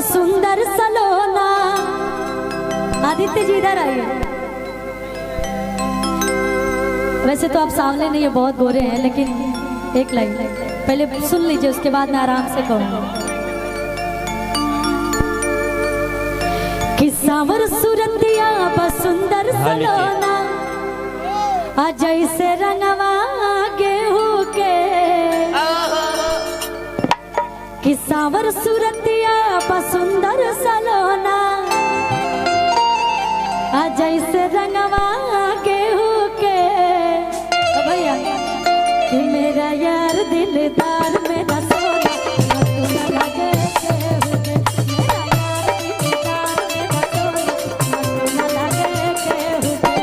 सुंदर सलोना। आदित्य जी इधर आइए। वैसे तो आप सामने नहीं है, बहुत गोरे हैं, लेकिन एक लाइन पहले सुन लीजिए, उसके बाद मैं आराम से कहूँगा। कि सावर सूरतिया सुंदर सलोना, जैसे रंगवा गेहूं के। कि सावर सूरतिया सुंदर सलोना, जैसे रंगवा गेहूं के। भैया कि मेरा यार दिलदार मेरा सोना, तुम लगे गेहूं के। मेरा यार दिलदार मेरा सोना, तुम लगे गेहूं के।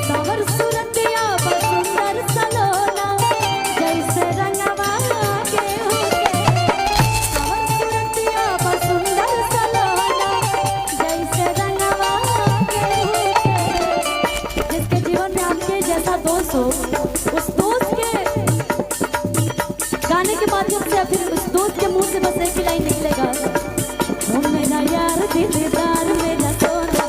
सावर सूरतिया सुंदर सलोना, जैसे रंगवा गेहूं के। सावर सूरतिया सुंदर सलोना, जैसे रंगवा गेहूं के। जिसके जीवन में आपके जैसा दोस्त हो, उस दोस्त के गाने के माध्यम से फिर उस दोस्त के मुंह से बस एक ही लाइन निकलेगा, ओ मेरा यार दिलदार मेरा सोना,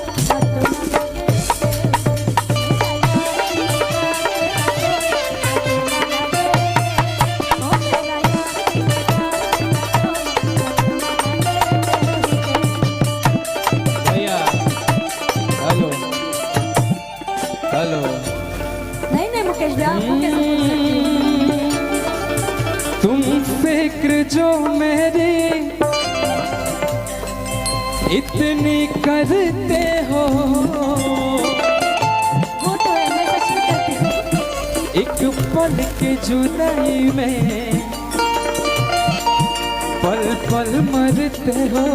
हेलो नहीं नहीं मुकेश भैया, आपको कैसे बोल सकते हैं? तुम फिक्र जो मेरी इतनी करते हो, वो तो है, मैं सच में करती हूँ। एक पल के जुदाई में पल पल मरते हो।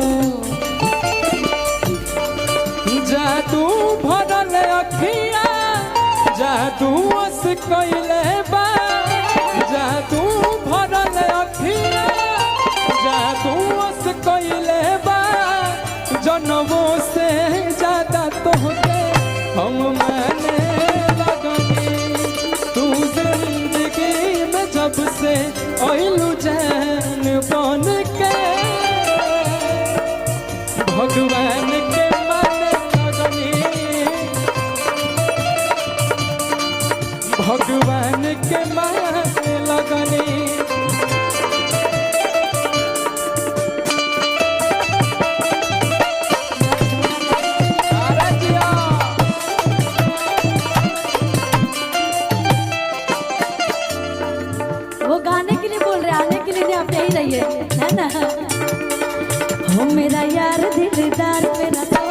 जादू भरल अखिया, जादू अस कइले बा। जादू भरल अखिया, जादू अस कइले बा। जनमों से ज्यादा तोहके हम माने लगनी। तू जिंदगी में जब से आइलू जान बन के, भगवान के भगवान के माने लगनी। वो गाने के लिए बोल रहे, आने के लिए नहीं, आप यही रहिए, है ना। हो मेरा यार दिलदार मेरा सोना,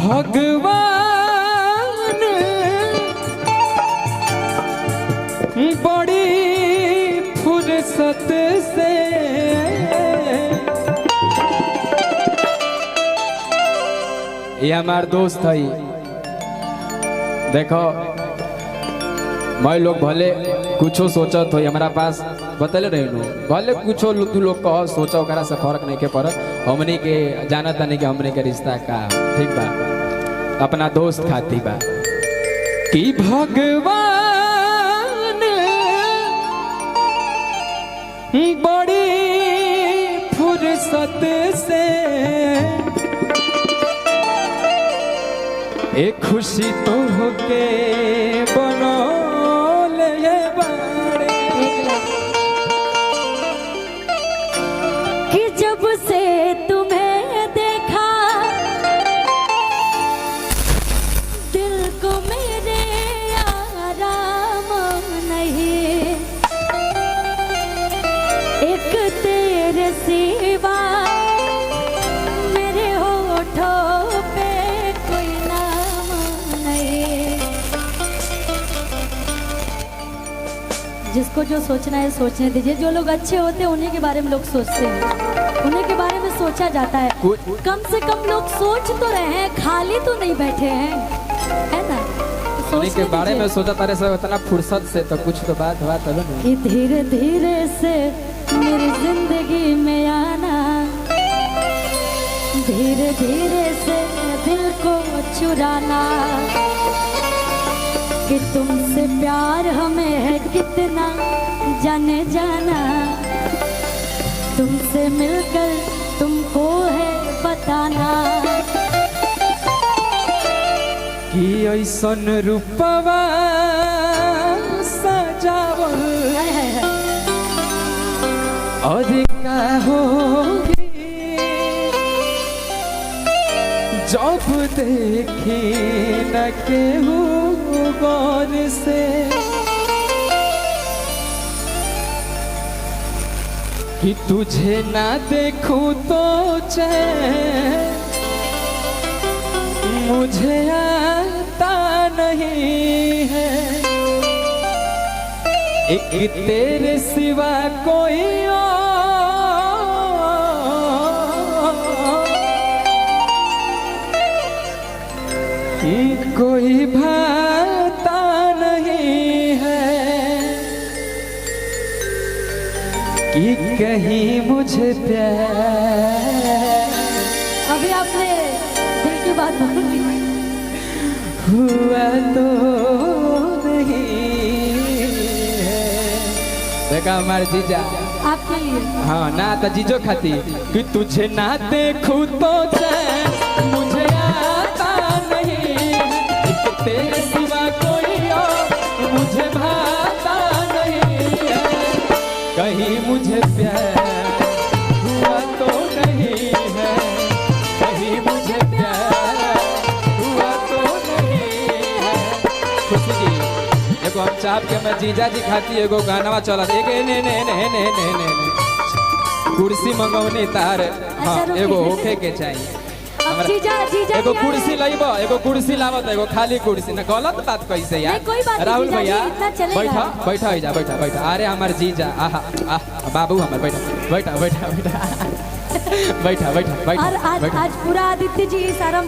भगवान बड़ी फुर्सत से ये हमार दोस्त है। देखो मैं लोग भले कुछो सोचत हो, हमारा पास बतले रहे भले कुछो तू लोग कह सोचा, ओकरा से फर्क नहीं के पड़त। हमनी के जानता नहीं कि हमनी के रिश्ता का ठीक बा, अपना दोस्त खाती बा। कि भगवान बड़ी फुर्सत से एक खुशी तो होके बनौले बाड़े। कि जब से तुम्हें देखा दिल जिसको जो सोचना है सोचने दीजिए। जो लोग अच्छे होते हैं उन्हीं के बारे में लोग सोचते हैं, उन्हीं के बारे में सोचा जाता है। कम से कम लोग सोच तो रहे हैं, खाली तो नहीं बैठे हैं, है ना? उन्हीं के बारे में सोचा तारे सब इतना फुर्सत से, तो कुछ तो बात हुआ तब ना। कि धीरे धीरे से मेरी जिंदगी में आना, धीरे धीरे से दिल को चुराना, कि तुमसे प्यार हमें है कितना जाने जाना, तुमसे मिलकर तुमको है बताना। कि ऐसन रूपवा सजावल और का होगी, जब देखी न केहू गौर से, कि तुझे ना देखूं तो चैन मुझे आता नहीं है, एक तेरे सिवा कोई कोई भाता नहीं है, कि कहीं मुझे प्यार। अभी आपने दिल की बात बोली, हुआ तो नहीं है। देखा हमारे जीजा आपके लिए। हाँ ना तो जीजो खाती, कि तुझे ना देखूं तो चैन मुझे आता नहीं, एक तेरे सिवा कोई और मुझे भाता नहीं है, कहीं मुझे प्यार हुआ तो नहीं है, कहीं मुझे प्यार हुआ तो नहीं है। खुशी जी एगो हम चाप के मैं जीजा जी खाती एगो गाना चला ने ने ने ने ने ने ने कुर्सी मंगौनी तार। हाँ एगो होके के चाहिए जीजा एगो कुर्सी लाइबो, एगो कुर्सी लावत, एगो खाली कुर्सी ना। गलत बात कैसे यार? कोई बात नहीं, राहुल जीजा जी, भैया इतना चलेगा। बैठा बैठा जा, बैठा बैठा। अरे हमार जीजा आहा आह बाबू हमार बैठा बैठा बैठा बैठा बैठा बैठा बैठा और आज बैठा। पूरा आदित्य जी सारा